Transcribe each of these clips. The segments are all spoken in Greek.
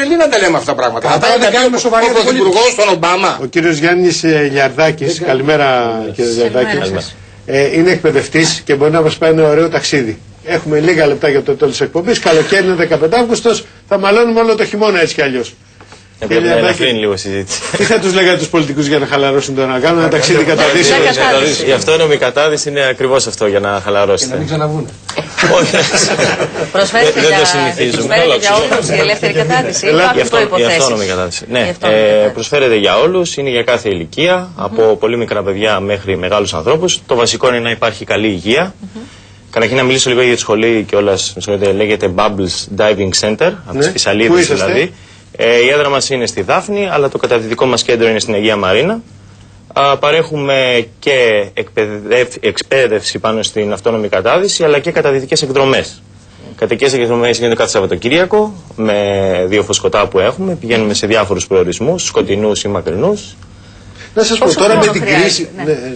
Ελλήνα τα λέμε αυτά τα πράγματα. Θα τα κάνουμε σοβαρά. Ο Πρωθυπουργός, τον Ομπάμα. Ο κύριος Γιάννης Λιαρδάκης, καλημέρα κύριε Λιαρδάκη. Είναι εκπαιδευτής και μπορεί να μας πάει ένα ωραίο ταξίδι. Έχουμε λίγα λεπτά για το τέλος της εκπομπής. Καλοκαίρι είναι 15 Αύγουστος, θα μαλώνουμε όλο το χειμώνα έτσι κι αλλιώς. Πρέπει να ελαφρύνει λίγο συζήτηση. Τι θα τους λέγατε τους πολιτικούς για να χαλαρώσουν το να κάνουν ένα ταξίδι καταδύσεως? Η αυτόνομη κατάδυση είναι ακριβώς αυτό, για να χαλαρώσετε. Και να μην ξαναβούνε. Όχι, Προσφέρεται δεν το συνηθίζουμε. για όλους η ελεύθερη κατάδυση. Η αυτόνομη κατάδυση. Ναι, προσφέρεται για όλους, είναι για κάθε ηλικία, από πολύ μικρά παιδιά μέχρι μεγάλους ανθρώπους. Το βασικό είναι να υπάρχει καλή υγεία. Καταρχήν να μιλήσω λίγο για τη σχολή κιόλας, λέγεται Bubbles Diving Center, από τις Φυσαλίδες δηλαδή. Η έδρα μας είναι στη Δάφνη, αλλά το καταδυτικό μας κέντρο είναι στην Αγία Μαρίνα. Παρέχουμε και εκπαίδευση πάνω στην αυτόνομη κατάδυση, αλλά και καταδυτικές εκδρομές. Κατοικίες εκδρομές γίνονται κάθε Σαββατοκύριακο, με 2 φωσκωτά που έχουμε. Πηγαίνουμε σε διάφορους προορισμούς, σκοτεινούς ή μακρινούς. Να σας πω τώρα με την κρίση.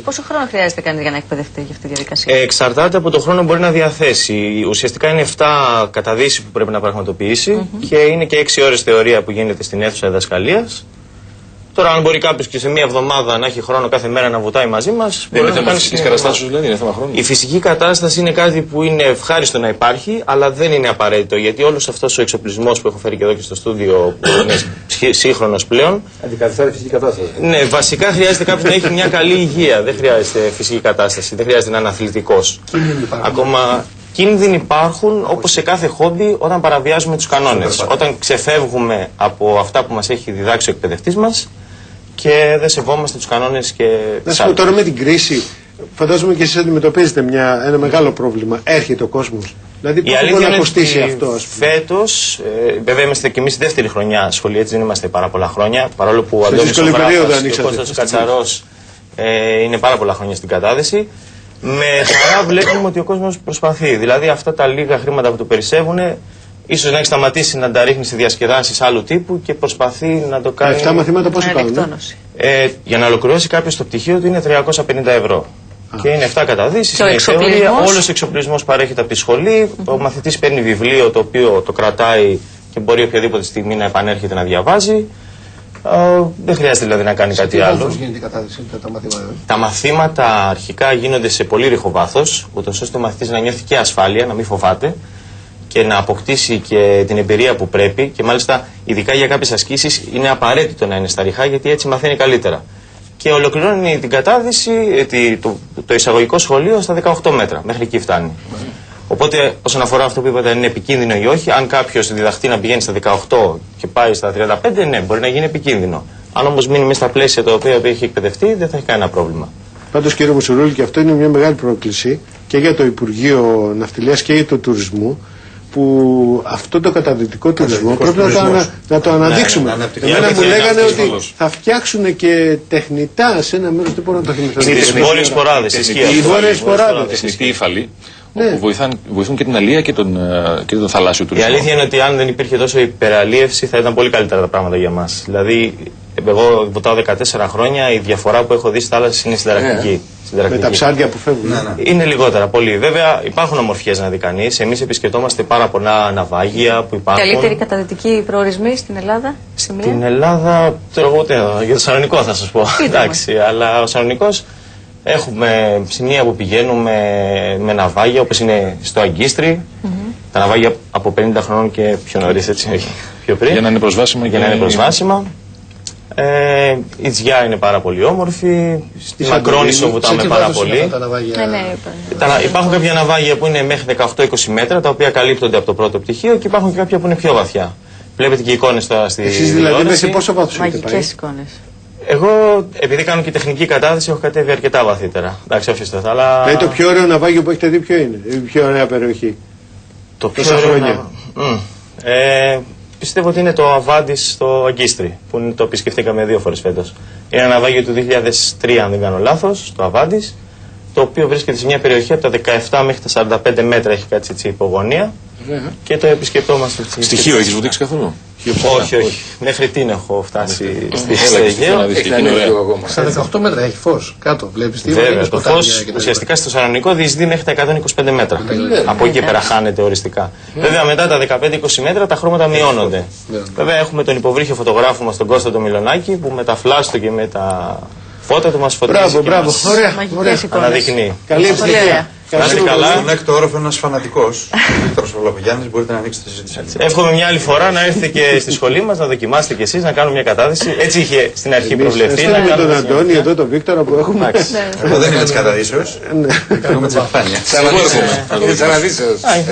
Πόσο χρόνο χρειάζεται κανείς για να εκπαιδευτεί για αυτή τη διαδικασία? Εξαρτάται από το χρόνο μπορεί να διαθέσει. Ουσιαστικά είναι 7 καταδύσεις που πρέπει να πραγματοποιήσει και είναι και 6 ώρες θεωρία που γίνεται στην αίθουσα διδασκαλίας. Τώρα, αν μπορεί κάποιος και σε μία εβδομάδα να έχει χρόνο κάθε μέρα να βουτάει μαζί μας. Δεν είναι θέμα φυσικής κατάστασης, δηλαδή, είναι θέμα χρόνου. Η φυσική κατάσταση είναι κάτι που είναι ευχάριστο να υπάρχει, αλλά δεν είναι απαραίτητο. Γιατί όλος αυτός ο εξοπλισμός που έχω φέρει και εδώ και στο στούντιο, που είναι σύγχρονος πλέον. Αντικαθιστά τη φυσική κατάσταση. Ναι, βασικά χρειάζεται κάποιος να έχει μια καλή υγεία. Δεν χρειάζεται φυσική κατάσταση, δεν χρειάζεται να είναι αθλητικός. Ακόμα. Κίνδυνοι υπάρχουν όπως σε κάθε χόμπι όταν παραβιάζουμε τους κανόνες. Όταν ξεφεύγουμε από αυτά που μας έχει διδάξει ο εκπαιδευτής μας και δεν σεβόμαστε τους κανόνες και να σας πω τώρα με την κρίση, φαντάζομαι και εσείς αντιμετωπίζετε ένα μεγάλο πρόβλημα. Έρχεται ο κόσμος. Δηλαδή πώς μπορεί να κοστίσει αυτό, ας πούμε? Φέτος, βέβαια είμαστε και εμείς δεύτερη χρονιά σχολή, έτσι δεν είμαστε πάρα πολλά χρόνια. Παρόλο που ο Αντώνης ο Βράχας και ο Κώστας Κατσαρός είναι πάρα πολλά χρόνια στην κατάδυση. Με χαρά βλέπουμε ότι ο κόσμος προσπαθεί. Δηλαδή αυτά τα λίγα χρήματα που του περισσεύουν, ίσως να έχει σταματήσει να τα ρίχνει σε διασκεδάσεις άλλου τύπου και προσπαθεί να το κάνει. Αυτά μαθήματα πόσο κάνουν? Για να ολοκληρώσει κάποιος το πτυχίο του είναι 350 ευρώ. Και είναι 7 καταδύσεις, είναι θεωρία, όλος ο εξοπλισμός παρέχεται από τη σχολή. Ο μαθητής παίρνει βιβλίο το οποίο το κρατάει και μπορεί οποιαδήποτε στιγμή να επανέρχεται να διαβάζει. Δεν χρειάζεται δηλαδή να κάνει κάτι άλλο. Πώς γίνεται η κατάδυση, τα μαθήματα? Τα μαθήματα αρχικά γίνονται σε πολύ ρηχό βάθος, ούτως ώστε ο μαθητής να νιώθει και ασφάλεια, να μην φοβάται και να αποκτήσει και την εμπειρία που πρέπει. Και μάλιστα, ειδικά για κάποιες ασκήσεις, είναι απαραίτητο να είναι στα ρηχά γιατί έτσι μαθαίνει καλύτερα. Και ολοκληρώνει την κατάδυση, το εισαγωγικό σχολείο στα 18 μέτρα. Μέχρι εκεί φτάνει. Οπότε, όσον αφορά αυτό που είπατε, αν είναι επικίνδυνο ή όχι, αν κάποιος διδαχτεί να πηγαίνει στα 18 και πάει στα 35, ναι, μπορεί να γίνει επικίνδυνο. Αν όμως μείνει μέσα στα πλαίσια τα οποία έχει εκπαιδευτεί, δεν θα έχει κανένα πρόβλημα. Πάντως, κύριε Μουσουρούλη, και αυτό είναι μια μεγάλη πρόκληση και για το Υπουργείο Ναυτιλίας και για το Τουρισμό, που αυτό το καταδυτικό τουρισμό πρέπει να το αναδείξουμε. Εμένα μου λέγανε ότι θα φτιάξουν και τεχνητά σε ένα μέρος, δεν μπορώ να το θυμηθώ. Οι βόρειες σποράδες. Οι βόρειες σποράδες. Τεχνητοί υφαλοί. Που βοηθούν και την αλία και τον θαλάσσιο τουρισμό. Η αλήθεια είναι ότι αν δεν υπήρχε τόσο υπεραλίευση θα ήταν πολύ καλύτερα τα πράγματα για μας. Δηλαδή, εγώ βουτάω 14 χρόνια, η διαφορά που έχω δει στη θάλασσα είναι συνταρακτική. Με τα ψάρια που φεύγουν. Είναι λιγότερα, πολύ. Βέβαια, υπάρχουν ομορφιές να δει κανείς. Εμείς επισκεπτόμαστε πάρα πολλά ναυάγια που υπάρχουν. Καλύτεροι καταδυτικοί προορισμοί στην Ελλάδα, σημεία? Στην Ελλάδα, για το Σαλονικό θα σας πω. Εντάξει, αλλά ο Σαλονικός. Έχουμε σημεία που πηγαίνουμε με ναυάγια, όπως είναι στο Αγκίστρι. Τα ναυάγια από 50 χρονών και πιο νωρίς, έτσι, πιο πριν. Για να είναι προσβάσιμα. Για να είναι προσβάσιμα. Η Τζιά είναι πάρα πολύ όμορφη. Στη Μακρόνισσο βουτάμε πάρα πολύ. Υπάρχουν κάποια ναυάγια που είναι μέχρι 18-20 μέτρα, τα οποία καλύπτονται από το πρώτο πτυχίο, και υπάρχουν και κάποια που είναι πιο βαθιά. Βλέπετε και εικόνες τώρα στη τηλεόραση. Εσείς δηλαδή μέσα σε πόσο βάθος έχετε πάει? Μαγικές εικόνες. Εγώ, επειδή κάνω και τεχνική κατάδυση, έχω κατέβει αρκετά βαθύτερα. Εντάξει, όχι στο αλλά. Δηλαδή το πιο ωραίο ναυάγιο που έχετε δει ποιο είναι? Η πιο ωραία περιοχή? Το πιο ωραίο. Πιστεύω ότι είναι το Αβάντις στο Αγκίστρι, που το επισκεφτήκαμε 2 φορές φέτος. Είναι ένα ναυάγιο του 2003, αν δεν κάνω λάθος, το Αβάντις, το οποίο βρίσκεται σε μια περιοχή από τα 17 μέχρι τα 45 μέτρα, έχει κάτσει έτσι υπογωνία. και το επισκεπτόμαστε. Στοιχείο έχεις βουτήξει καθόλου? Όχι, όχι. Μέχρι την έχω φτάσει στη Αιγαίο. Στα 18 μέτρα έχει φως κάτω, βλέπεις τι. Βέβαια, το φως ουσιαστικά στο Σαλονικό διεισδύει μέχρι τα 125 μέτρα. Από εκεί και πέρα χάνεται οριστικά. Βέβαια, μετά τα 15-20 μέτρα τα χρώματα μειώνονται. Βέβαια, έχουμε τον υποβρύχιο φωτογράφο μας, τον Κώστα τον Μιλονάκη, που με τα φλάσ του και με τα φώτα του μας φωτίζει. Μπράβο, ωραία. Αναδεικνύει. Καλή επιτυχία. Να είστε καλά. Στον έκτο όροφο ένας φανατικός, ο Βίκτορος Παυλαπογιάννης, μπορείτε να ανοίξετε τη συζήτηση. Εύχομαι μια άλλη φορά να έρθετε και στη σχολή μας, να δοκιμάσετε κι εσείς, να κάνουμε μια κατάδυση. Έτσι είχε στην αρχή προβλεφθεί. Να κάνουμε τον Αντώνη, εδώ τον Βίκτορα που έχουμε. Εγώ δεν είμαι της καταδύσεως, κάνουμε της επιφάνειας.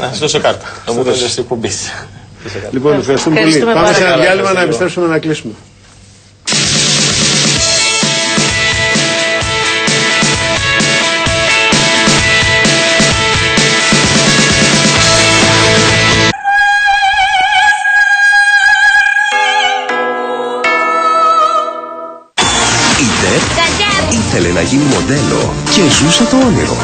Να σας δώσω κάρτα. Θα μου δώσεις την κουμπί. Λοιπόν, ευχαριστούμε πολύ. Πάμε σε ένα διάλειμμα να επιστρέψουμε να κλείσουμε. Ήθελε να γίνει μοντέλο και ζούσε το όνειρο,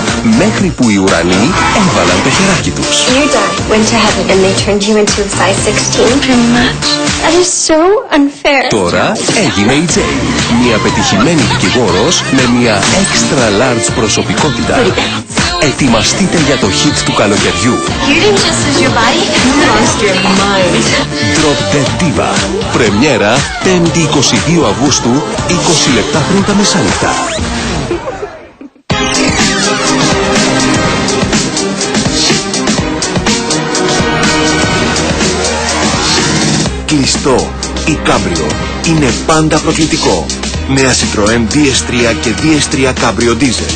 μέχρι που οι ουρανοί έβαλαν το χεράκι τους. You died, went to heaven, and they turned you into a size 16. Pretty much. That is so unfair. Τώρα έγινε η Jane, μια πετυχημένη δικηγόρος με μια extra large προσωπικότητα. Ετοιμαστείτε για το hit του καλοκαιριού. You didn't just lose your body, you lost your mind. Drop Dead Diva. Πρεμιέρα 5η 22 Αυγούστου, 20 λεπτά πριν τα μεσάνυχτα. Κλειστό ή κάμπριο είναι πάντα προκλητικό. Νέα Citroën DS3 και DS3 Cabrio Diesel.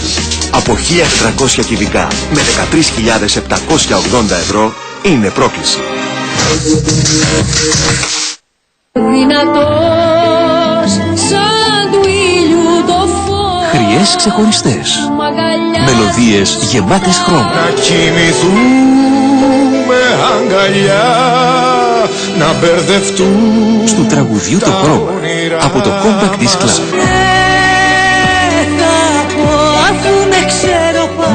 Από 1.700 κυβικά με 13.780 ευρώ είναι πρόκληση. Χρειές ξεχωριστές. Μελωδίες γεμάτες χρώμα. Να κοιμηθούμε αγκαλιά, να μπερδευτούμε. Στου τραγουδιού το χρώμα από το Compact Disc Club.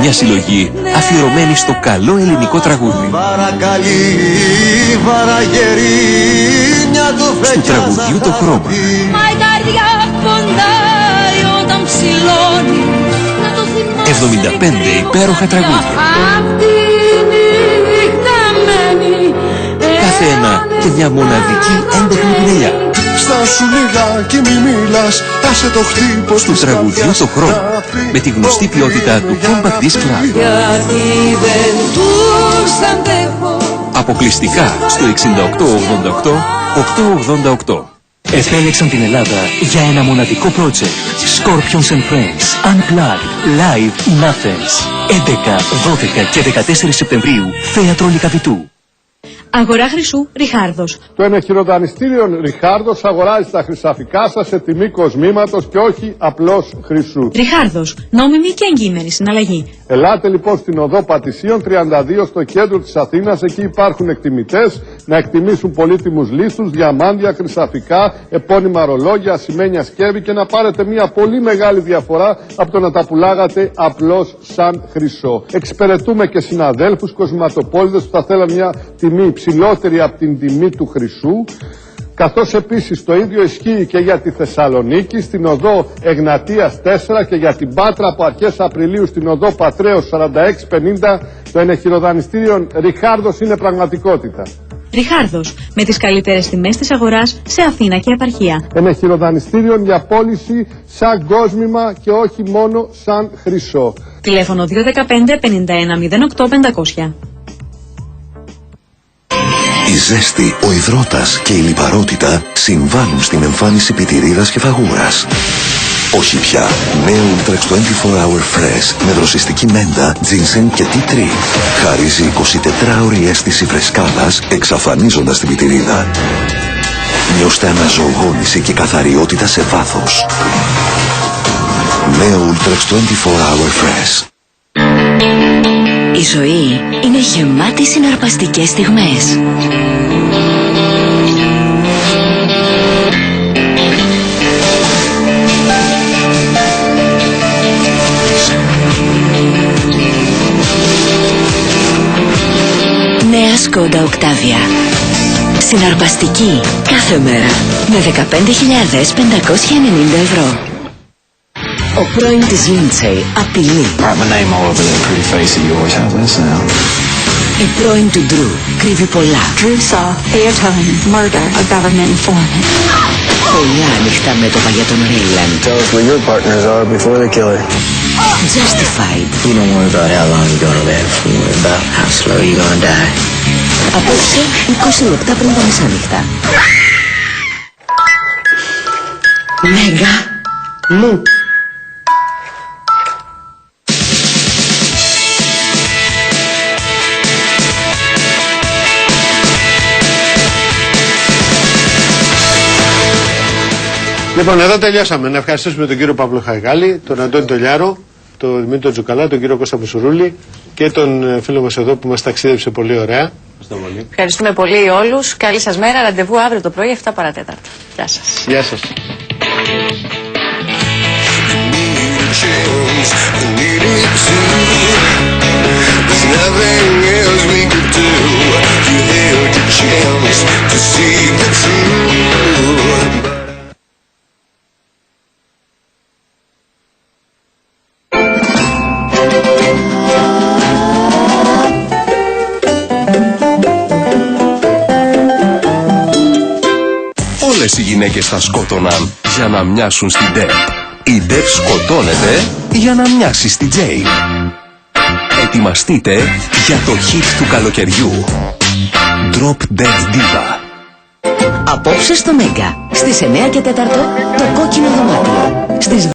Μια συλλογή αφιερωμένη στο καλό ελληνικό τραγούδι. Στου τραγουδιού το χρώμα. Μα η καρδιά ποντάει όταν ψηλώνει. 75 υπέροχα τραγούδια. Αυτή νύχτα μένει. Κάθε ένα και μια μοναδική έντεχνη πινελιά. Στάσου λιγάκι μη μιλάς, άσε το χτύπο Στου τραγουδιού το χρώμα, με τη γνωστή ποιότητα του Compact Disc Club. Γιατί δεν τους αντέχω. Αποκλειστικά στο 6888-888. Επέλεξαν την Ελλάδα για ένα μοναδικό project. Scorpions and Friends Unplugged Live in Athens. 11, 12 και 14 Σεπτεμβρίου, Θέατρο Λυκαβητού. Αγορά χρυσού Ριχάρδος. Το ενεχειροδανιστήριο Ριχάρδος αγοράζει τα χρυσαφικά σας σε τιμή κοσμήματος και όχι απλώς χρυσού. Ριχάρδος, νόμιμη και εγκείμενη συναλλαγή. Ελάτε λοιπόν στην οδό Πατησίων 32 στο κέντρο της Αθήνας. Εκεί υπάρχουν εκτιμητές να εκτιμήσουν πολύτιμους λίθους, διαμάντια, χρυσαφικά, επώνυμα ρολόγια, ασημένια σκεύη και να πάρετε μια πολύ μεγάλη διαφορά από το να τα πουλάγατε απλώς σαν χρυσό. Εξυπηρετούμε και συναδέλφους κοσματοπόλητες που θα θέλαν μια τιμή υψηλότερη από την τιμή του χρυσού. Καθώς επίσης το ίδιο ισχύει και για τη Θεσσαλονίκη, στην οδό Εγνατίας 4 και για την Πάτρα από αρχές Απριλίου στην οδό Πατρέως 4650. Το ενεχειροδανιστήριο Ριχάρδος είναι πραγματικότητα. Ριχάρδος, με τις καλύτερες τιμές της αγοράς σε Αθήνα και επαρχία. Ενεχειροδανιστήριο για πώληση σαν κόσμημα και όχι μόνο σαν χρυσό. Τηλέφωνο 215 51 08 500. Η ζέστη, ο υδρότας και η λιπαρότητα συμβάλλουν στην εμφάνιση πιτηρίδας και φαγούρας. Όχι πια. Νέο Ultrax 24 Hour Fresh με δροσιστική μέντα, ginseng και tea tree. Χαρίζει 24ωρη αίσθηση φρεσκάδας, εξαφανίζοντας την πιτηρίδα. Νιώστε αναζωογόνηση και καθαριότητα σε βάθος. Νέο Ultrax 24 Hour Fresh. Η ζωή είναι γεμάτη συναρπαστικές στιγμές. Νέα Skoda Octavia. Συναρπαστική κάθε μέρα με 15.590 ευρώ. Ο πρώην της Lindsay απειλεί. Η πρώην του Drew κρύβει πολλά. Drew saw Theotone murder a government informant. Πολλά ανοιχτά μέτωπα για τον Raylan. Tell us what your partners are before they kill her. Justified. You don't worry about how long you're gonna live. You worry about how slow you're gonna die. Απόψε 20 λεπτά πριν τα μεσάνυχτα. Μέγα μου. Λοιπόν, εδώ τελειώσαμε. Να ευχαριστήσουμε τον κύριο Παύλο Χαγάλη, τον Αντώνη Τολιάρο, τον Δημήτρη Τζουκαλά, τον κύριο Κώστα Μουσουρούλη και τον φίλο μας εδώ που μας ταξίδεψε πολύ ωραία. Ευχαριστούμε πολύ όλους. Καλή σας μέρα. Ραντεβού αύριο το πρωί 7 παρατέταρτο. Γεια σας. Γεια σας. Όλες οι γυναίκες θα σκότωναν για να μοιάσουν στην ΔΕΠ. Η ΔΕΠ σκοτώνεται για να μοιάσει στην Τζέι. Ετοιμαστείτε για το hit του καλοκαιριού. Drop Dead Diva. Απόψε στο Μέγκα στις 9 και 4 το κόκκινο δωμάτιο. Στις